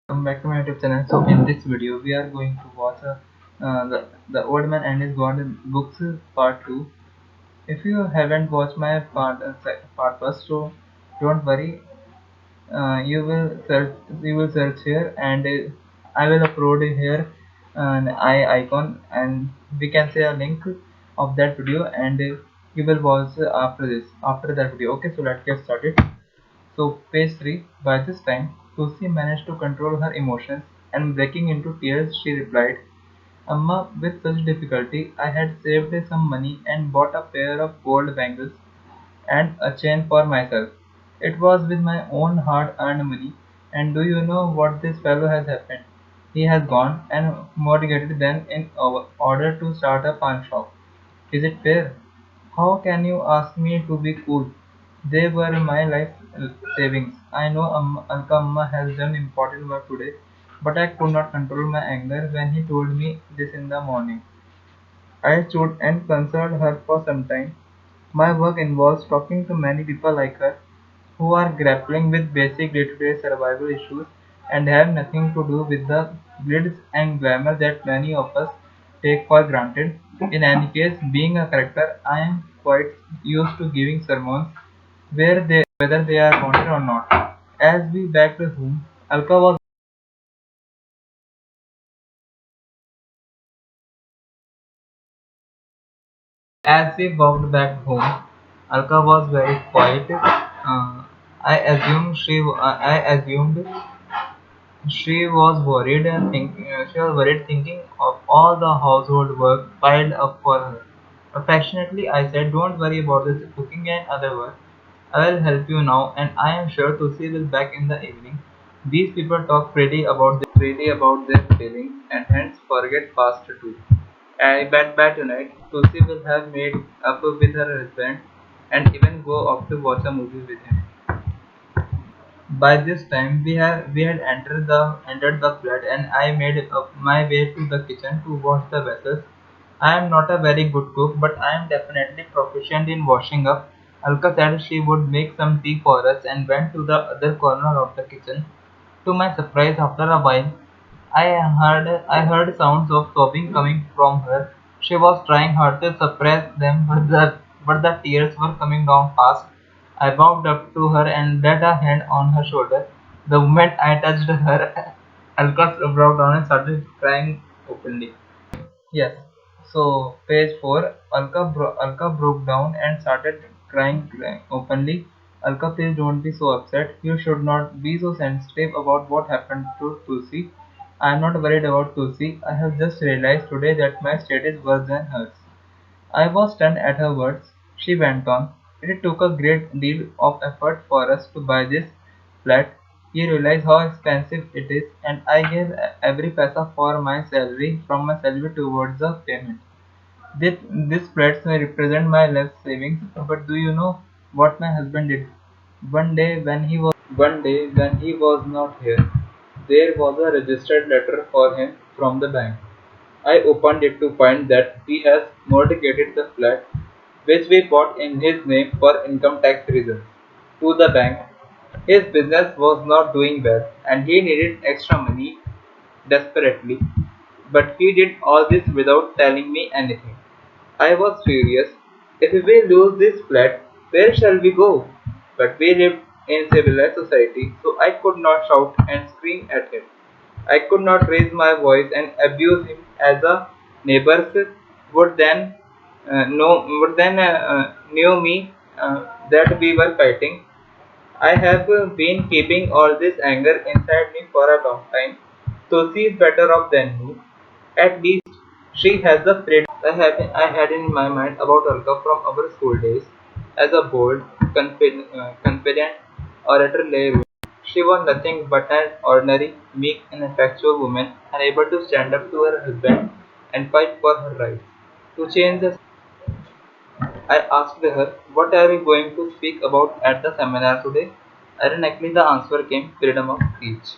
Welcome back to my YouTube channel. So in this video, we are going to watch the Old Man and His God books part 2. If you haven't watched my part first, so don't worry. You will search here, and I will upload here an I icon, and we can say a link of that video, and you will watch after that video. Okay, so let's get started. So, page 3. By this time, Tulsi managed to control her emotions, and breaking into tears, she replied, Amma, with such difficulty, I had saved some money and bought a pair of gold bangles and a chain for myself. It was with my own hard earned money, and do you know what this fellow has happened? He has gone and mortgaged them in order to start a pawn shop. Is it fair? How can you ask me to be cool? They were my life savings. I know Alka Amma has done important work today, but I could not control my anger when he told me this in the morning. I stood and consoled her for some time. My work involves talking to many people like her who are grappling with basic day-to-day survival issues and have nothing to do with the glitz and glamour that many of us take for granted. In any case, being a character, I am quite used to giving sermons whether they are wanted or not. As we backed home, Alka was As we walked back home, Alka was very quiet. I assumed she was worried thinking of all the household work piled up for her. Affectionately, I said, "Don't worry about this cooking and other work. I will help you now, and I am sure Tulsi will back in the evening." These people talk freely about their feelings and hence forget past too. I bet by tonight Tulsi will have made up with her husband and even go off to watch a movie with him. By this time we had entered the flat, and I made up my way to the kitchen to wash the vessels. I am not a very good cook, but I am definitely proficient in washing up. Alka said she would make some tea for us and went to the other corner of the kitchen. To my surprise, after a while, I heard sounds of sobbing coming from her. She was trying hard to suppress them, but the tears were coming down fast. I walked up to her and laid a hand on her shoulder. The moment I touched her, Alka broke down and started crying openly. Yes. So page 4, Alka broke down and started crying openly. Alka, please don't be so upset. You should not be so sensitive about what happened to Tulsi. I am not worried about Tulsi. I have just realized today that my state is worse than hers. I was stunned at her words. She went on, "It took a great deal of effort for us to buy this flat. You realize how expensive it is, and I gave every paisa from my salary towards the payment. This flat may represent my life savings, but do you know what my husband did? One day when he was not here, there was a registered letter for him from the bank. I opened it to find that he has mortgaged the flat which we bought in his name for income tax reasons to the bank. His business was not doing well and he needed extra money desperately, but he did all this without telling me anything. I was furious. If we lose this flat, where shall we go? But we lived in civilized society, so I could not shout and scream at him. I could not raise my voice and abuse him as a neighbors would then knew me that we were fighting. I have been keeping all this anger inside me for a long time. So she is better off than me. At least she has the freedom I had in my mind about Olga from our school days. As a bold, confident orator lay woman, she was nothing but an ordinary, meek and effectual woman, unable to stand up to her husband and fight for her rights. To change the I asked her, "What are we going to speak about at the seminar today?" Ironically, the answer came freedom of speech.